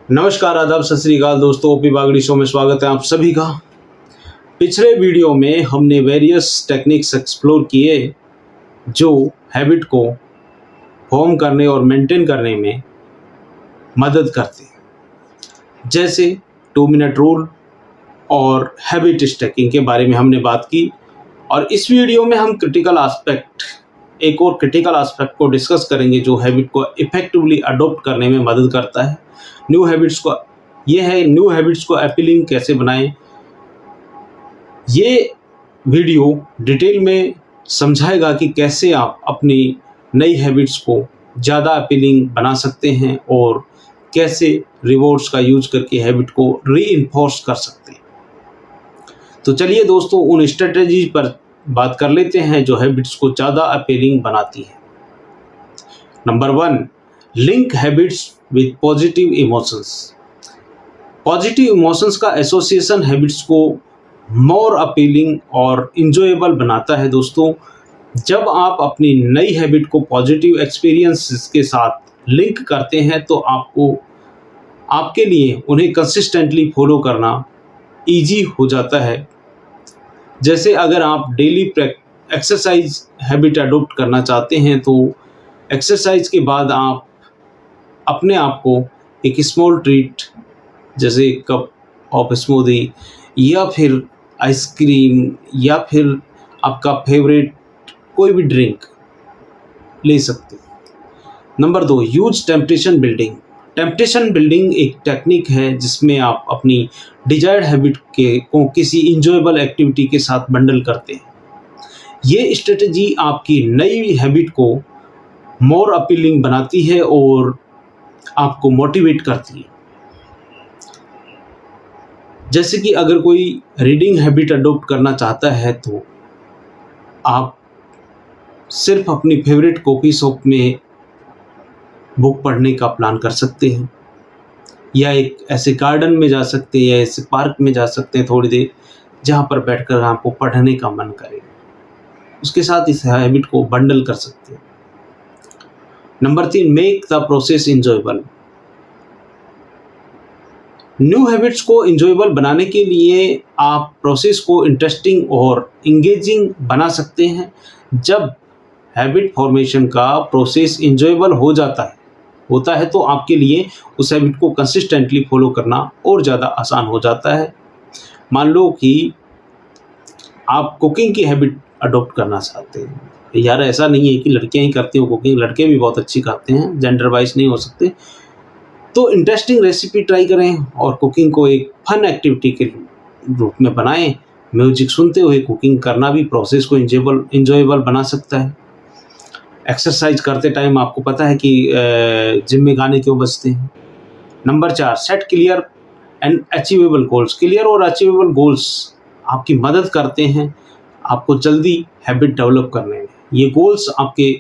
नमस्कार, आदाब, सत श्री अकाल दोस्तों। ओपी बागड़ी शो में स्वागत है आप सभी का। पिछले वीडियो में हमने वेरियस टेक्निक्स एक्सप्लोर किए जो हैबिट को फॉर्म करने और मेंटेन करने में मदद करते हैं, जैसे 2 मिनट रूल और हैबिट स्टैकिंग के बारे में हमने बात की। और इस वीडियो में हम एक और क्रिटिकल एस्पेक्ट को डिस्कस करेंगे जो हैबिट को इफेक्टिवली अडॉप्ट करने में मदद करता है। न्यू हैबिट्स को अपीलिंग कैसे बनाएं। ये वीडियो डिटेल में समझाएगा कि कैसे आप अपनी नई हैबिट्स को ज़्यादा अपीलिंग बना सकते हैं और कैसे रिवॉर्ड्स का यूज करके हैबिट को रीइंफोर्स कर सकते हैं। तो चलिए दोस्तों, उन स्ट्रेटजी पर बात कर लेते हैं जो हैबिट्स को ज़्यादा अपीलिंग बनाती है। Number 1, link habits with positive emotions. Positive emotions का एसोसिएशन हैबिट्स को मोर अपीलिंग और इंजॉयबल बनाता है। दोस्तों, जब आप अपनी नई हैबिट को पॉजिटिव एक्सपीरियंसेस के साथ लिंक करते हैं तो आपके लिए उन्हें कंसिस्टेंटली फॉलो करना ईजी हो जाता है। जैसे अगर आप डेली एक्सरसाइज हैबिट अडॉप्ट करना चाहते हैं तो एक्सरसाइज के बाद आप अपने आप को एक स्मॉल ट्रीट जैसे कप ऑफ स्मूदी या फिर आइसक्रीम या फिर आपका फेवरेट कोई भी ड्रिंक ले सकते हैं। Number 2, use temptation building. Temptation building एक टेक्निक है जिसमें आप अपनी डिजायर्ड हैबिट को किसी इंजॉयबल एक्टिविटी के साथ बंडल करते हैं। ये स्ट्रेटजी आपकी नई हैबिट को मोर अपीलिंग बनाती है और आपको मोटिवेट करती है। जैसे कि अगर कोई रीडिंग हैबिट अडॉप्ट करना चाहता है तो आप सिर्फ अपनी फेवरेट कॉफ़ी शॉप में बुक पढ़ने का प्लान कर सकते हैं, या एक ऐसे गार्डन में जा सकते हैं या ऐसे पार्क में जा सकते हैं थोड़ी देर, जहाँ पर बैठकर आपको पढ़ने का मन करे। उसके साथ इस हैबिट को बंडल कर सकते हैं। Number 3, make the process enjoyable. New habits को इंजॉयबल बनाने के लिए आप प्रोसेस को इंटरेस्टिंग और इंगेजिंग बना सकते हैं। जब हैबिट फॉर्मेशन का प्रोसेस इंजॉयबल होता है तो आपके लिए उस हैबिट को कंसिस्टेंटली फॉलो करना और ज़्यादा आसान हो जाता है। मान लो कि आप कुकिंग की हैबिट अडॉप्ट करना चाहते हैं। यार, ऐसा नहीं है कि लड़कियां ही करती हो कुकिंग, लड़के भी बहुत अच्छी करते हैं, जेंडर वाइज नहीं हो सकते। तो इंटरेस्टिंग रेसिपी ट्राई करें और कुकिंग को एक फन एक्टिविटी के रूप में बनाएं। म्यूजिक सुनते हुए कुकिंग करना भी प्रोसेस को इंजॉयबल बना सकता है। एक्सरसाइज करते टाइम आपको पता है कि जिम में गाने क्यों बजते हैं। Number 4, set clear and achievable goals. Clear और अचीवेबल गोल्स आपकी मदद करते हैं आपको जल्दी हैबिट डेवलप करने में। ये गोल्स आपके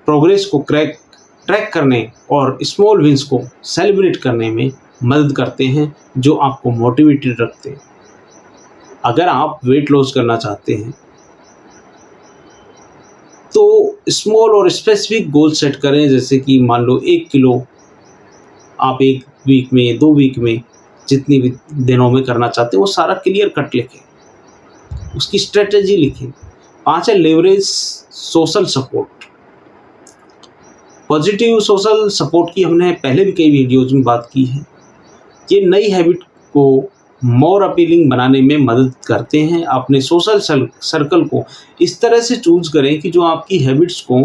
प्रोग्रेस को ट्रैक करने और स्मॉल विंस को सेलिब्रेट करने में मदद करते हैं जो आपको मोटिवेटेड रखते हैं। अगर आप वेट लॉस करना चाहते हैं तो स्मॉल और स्पेसिफिक गोल सेट करें। जैसे कि मान लो 1 किलो आप 1 वीक में, 2 वीक में, जितनी भी दिनों में करना चाहते हैं वो सारा क्लियर कट लिखें, उसकी स्ट्रेटेजी लिखें। 5 है leverage social support. Positive social support की हमने पहले भी कई वीडियोज में बात की है। ये नई हैबिट को मोर अपीलिंग बनाने में मदद करते हैं। अपने सोशल सर्कल को इस तरह से चूज करें कि जो आपकी हैबिट्स को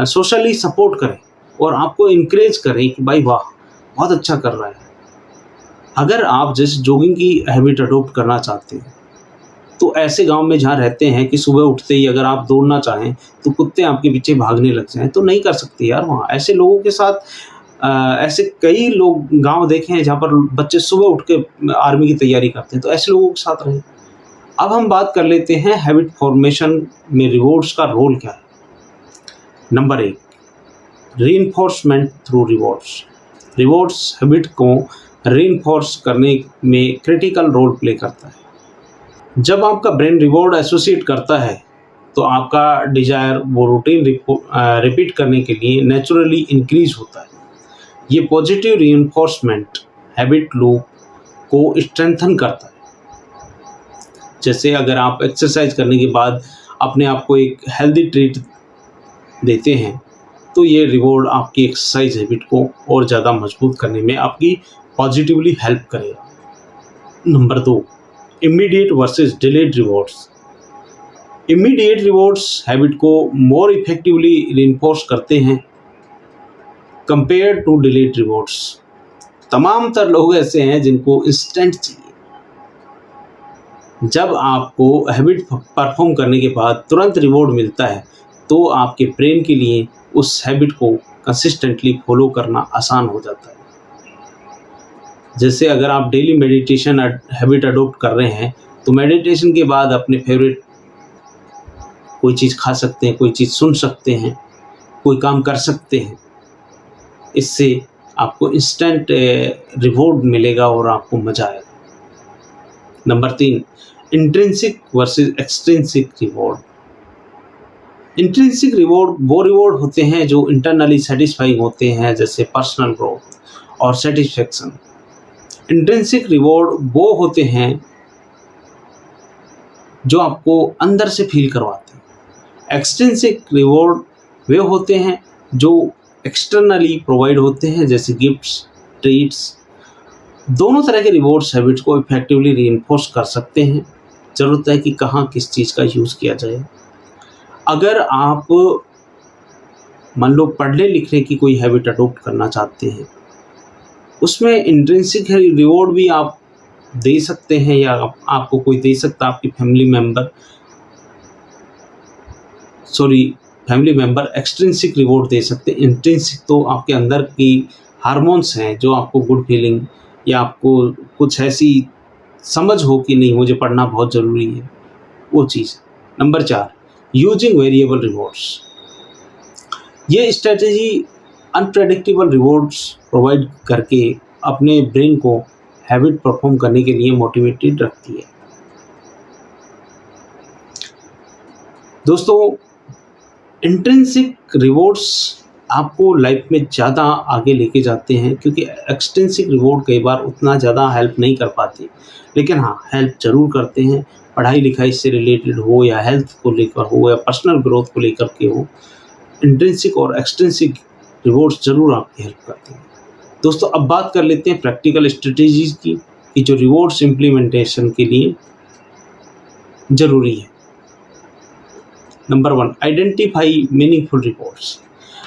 सोशली सपोर्ट करें और आपको इनकरेज करें कि भाई वाह, बहुत अच्छा कर रहा है। अगर आप जैसे जॉगिंग की हैबिट अडॉप्ट करना चाहते हैं तो ऐसे गांव में जहाँ रहते हैं कि सुबह उठते ही अगर आप दौड़ना चाहें तो कुत्ते आपके पीछे भागने लग जाएं, तो नहीं कर सकते यार। वहाँ ऐसे लोगों के साथ ऐसे कई लोग गांव देखे हैं जहाँ पर बच्चे सुबह उठ के आर्मी की तैयारी करते हैं, तो ऐसे लोगों के साथ रहें। अब हम बात कर लेते हैं हैबिट फॉर्मेशन में रिवॉर्ड्स का रोल क्या है। Number 1, reinforcement through rewards. Rewards habit को रीइंफोर्स करने में क्रिटिकल रोल प्ले करता है। जब आपका ब्रेन रिवॉर्ड एसोसिएट करता है तो आपका डिजायर वो रूटीन रिपीट करने के लिए नेचुरली इंक्रीज होता है। ये पॉजिटिव रीइंफोर्समेंट हैबिट लूप को स्ट्रेंथन करता है। जैसे अगर आप एक्सरसाइज करने के बाद अपने आप को एक हेल्दी ट्रीट देते हैं, तो ये रिवॉर्ड आपकी एक्सरसाइज हैबिट को और ज़्यादा मजबूत करने में आपकी पॉजिटिवली हेल्प करेगा। Number 2, immediate versus delayed rewards. Immediate rewards habit को मोर इफेक्टिवली रीइंफोर्स करते हैं कंपेयर टू डिलेड रिवॉर्ड्स। तमाम तर लोग ऐसे हैं जिनको इंस्टेंट चाहिए। जब आपको हैबिट परफॉर्म करने के बाद तुरंत रिवॉर्ड मिलता है, तो आपके ब्रेन के लिए उस हैबिट को कंसिस्टेंटली फॉलो करना आसान हो जाता है। जैसे अगर आप डेली मेडिटेशन हैबिट अडॉप्ट कर रहे हैं, तो मेडिटेशन के बाद अपने फेवरेट कोई चीज़ खा सकते हैं, कोई चीज़ सुन सकते हैं, कोई काम कर सकते हैं। इससे आपको इंस्टेंट रिवॉर्ड मिलेगा और आपको मज़ा आएगा। Number 3, intrinsic versus extrinsic reward. Intrinsic reward वो रिवॉर्ड होते हैं जो इंटरनली सेटिस्फाइंग होते हैं, जैसे पर्सनल ग्रोथ और सेटिस्फेक्शन। इंट्रिंसिक रिवॉर्ड वो होते हैं जो आपको अंदर से फील करवाते हैं। एक्सट्रिंसिक रिवॉर्ड वे होते हैं जो एक्सटर्नली प्रोवाइड होते हैं, जैसे गिफ्ट्स, ट्रीट्स। दोनों तरह के रिवॉर्ड्स हैबिट्स को इफेक्टिवली रीइंफोर्स कर सकते हैं। ज़रूरत है कि कहाँ किस चीज़ का यूज़ किया जाए। अगर आप मान लो पढ़ने लिखने की कोई हैबिट अडॉप्ट करना चाहते हैं, उसमें इंट्रिंसिक रिवॉर्ड भी आप दे सकते हैं या आपको कोई दे सकता है, आपकी फैमिली मेंबर एक्सट्रिंसिक रिवॉर्ड दे सकते हैं। इंट्रिंसिक तो आपके अंदर की हार्मोन्स हैं जो आपको गुड फीलिंग या आपको कुछ ऐसी समझ हो कि नहीं मुझे पढ़ना बहुत ज़रूरी है, वो चीज़। Number 4, using variable rewards. ये स्ट्रेटजी अनप्रेडिक्टेबल रिवॉर्ड्स प्रोवाइड करके अपने ब्रेन को हैबिट परफॉर्म करने के लिए मोटिवेटेड रखती है। दोस्तों, इंट्रिंसिक रिवॉर्ड्स आपको लाइफ में ज़्यादा आगे लेके जाते हैं, क्योंकि एक्सट्रिंसिक रिवॉर्ड कई बार उतना ज़्यादा हेल्प नहीं कर पाते, लेकिन हाँ हेल्प ज़रूर करते हैं। पढ़ाई लिखाई से रिलेटेड हो या हेल्थ को लेकर हो या पर्सनल ग्रोथ को लेकर के हो, इंट्रिंसिक और एक्सट्रिंसिक रिवॉर्ड्स ज़रूर आपकी हेल्प करते हैं। दोस्तों, अब बात कर लेते हैं प्रैक्टिकल स्ट्रेटजीज की कि जो रिवॉर्ड्स इम्प्लीमेंटेशन के लिए ज़रूरी है। Number 1, identify meaningful rewards.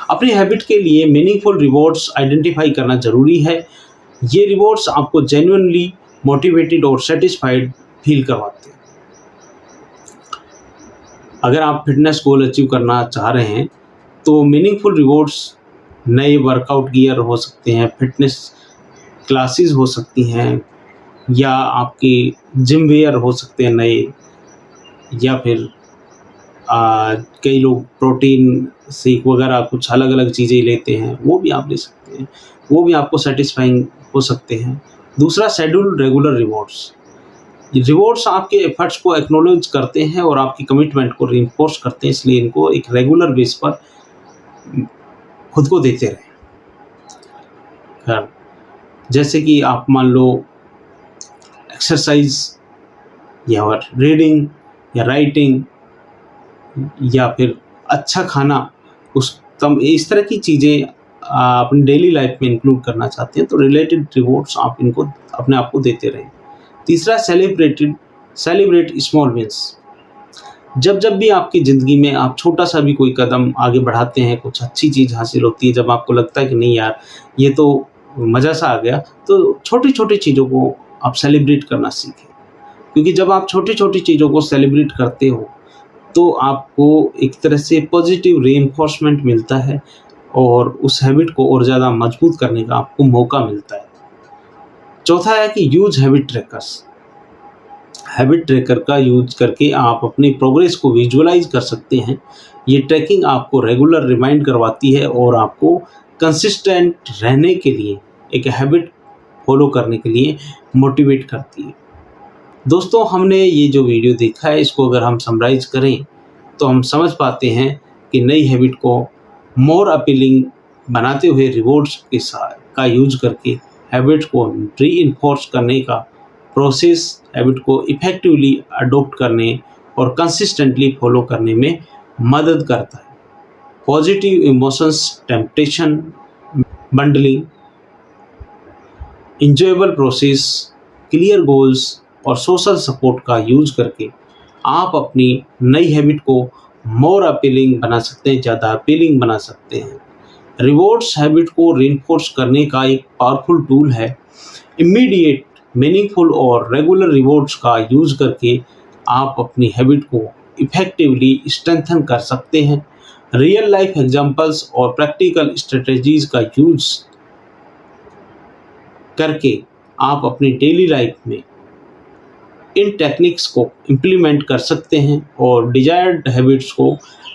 अपनी हैबिट के लिए मीनिंगफुल रिवॉर्ड्स आइडेंटिफाई करना ज़रूरी है। ये रिवॉर्ड्स आपको जेन्युइनली मोटिवेटेड और सेटिस्फाइड फील करवाते हैं। अगर आप फिटनेस गोल अचीव करना चाह रहे हैं, तो मीनिंगफुल रिवॉर्ड्स नए वर्कआउट गियर हो सकते हैं, फिटनेस क्लासेस हो सकती हैं, या आपके जिम वेयर हो सकते हैं नए, या फिर कई लोग प्रोटीन शेक वगैरह कुछ अलग अलग चीज़ें लेते हैं, वो भी आप ले सकते हैं, वो भी आपको सेटिस्फाइंग हो सकते हैं। दूसरा, शेड्यूल रेगुलर रिवॉर्ड्स। रिवॉर्ड्स आपके एफर्ट्स को एक्नॉलेज करते हैं और आपकी कमिटमेंट को रीइंफोर्स करते हैं, इसलिए इनको एक रेगुलर बेस पर खुद को देते रहें। जैसे कि आप मान लो एक्सरसाइज या रीडिंग या राइटिंग या फिर अच्छा खाना, इस तरह की चीज़ें अपनी डेली लाइफ में इंक्लूड करना चाहते हैं, तो रिलेटेड रिवॉर्ड्स आप इनको अपने आप को देते रहें। तीसरा, सेलिब्रेट स्मॉल विंस। जब भी आपकी ज़िंदगी में आप छोटा सा भी कोई कदम आगे बढ़ाते हैं, कुछ अच्छी चीज़ हासिल होती है, जब आपको लगता है कि नहीं यार ये तो मज़ा सा आ गया, तो छोटी छोटी चीज़ों को आप सेलिब्रेट करना सीखें। क्योंकि जब आप छोटी छोटी चीज़ों को सेलिब्रेट करते हो, तो आपको एक तरह से पॉजिटिव रीइंफोर्समेंट मिलता है और उस हैबिट को और ज़्यादा मजबूत करने का आपको मौका मिलता है। चौथा है कि use habit trackers. Habit tracker का यूज करके आप अपनी प्रोग्रेस को विजुअलाइज कर सकते हैं। ये ट्रैकिंग आपको रेगुलर रिमाइंड करवाती है और आपको कंसिस्टेंट रहने के लिए, एक हैबिट फॉलो करने के लिए मोटिवेट करती है। दोस्तों, हमने ये जो वीडियो देखा है, इसको अगर हम समराइज करें तो हम समझ पाते हैं कि नई हैबिट को मोर अपीलिंग बनाते हुए रिवॉर्ड्स के साथ का यूज करके हैबिट को रीइंफोर्स करने का प्रोसेस हैबिट को इफेक्टिवली अडॉप्ट करने और कंसिस्टेंटली फॉलो करने में मदद करता है। Positive emotions, temptation bundling, enjoyable process, clear goals और सोशल सपोर्ट का यूज करके आप अपनी नई हैबिट को मोर अपीलिंग बना सकते हैं, ज़्यादा अपीलिंग बना सकते हैं। रिवॉर्ड्स हैबिट को रीइंफोर्स करने का एक पावरफुल टूल है। इमीडिएट, मीनिंगफुल और रेगुलर रिवॉर्ड्स का यूज करके आप अपनी हैबिट को इफेक्टिवली स्ट्रेंथन कर सकते हैं। रियल लाइफ एग्जांपल्स और प्रैक्टिकल स्ट्रेटजीज का यूज करके आप अपनी डेली लाइफ में इन टेक्निक्स को इम्प्लीमेंट कर सकते हैं और डिजायर्ड हैबिट्स को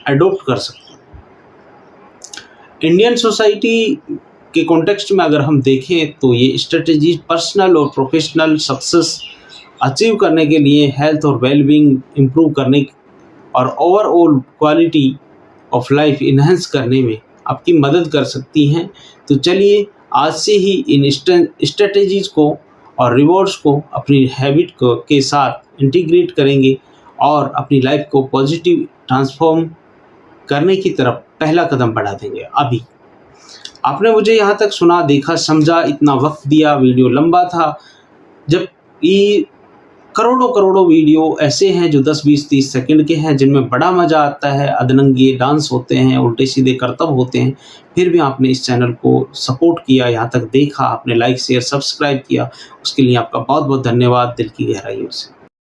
अडॉप्ट कर सकते हैं। इंडियन सोसाइटी के कॉन्टेक्स्ट में अगर हम देखें तो ये स्ट्रेटजीज पर्सनल और प्रोफेशनल सक्सेस अचीव करने के लिए, हेल्थ और वेलबींग इम्प्रूव करने और overall quality of life enhance करने में आपकी मदद कर सकती हैं। तो चलिए आज से ही इन स्ट्रेटजीज को और रिवॉर्ड्स को अपनी हैबिट को के साथ इंटीग्रेट करेंगे और अपनी लाइफ को पॉजिटिव ट्रांसफॉर्म करने की तरफ पहला कदम बढ़ा देंगे। अभी आपने मुझे यहाँ तक सुना, देखा, समझा, इतना वक्त दिया। वीडियो लंबा था, जब ये करोड़ों वीडियो ऐसे हैं जो 10, 20, 30 सेकंड के हैं जिनमें बड़ा मज़ा आता है, अधनंगे डांस होते हैं, उल्टे सीधे करतब होते हैं, फिर भी आपने इस चैनल को सपोर्ट किया, यहाँ तक देखा, आपने लाइक शेयर सब्सक्राइब किया, उसके लिए आपका बहुत बहुत धन्यवाद दिल की गहराइयों से।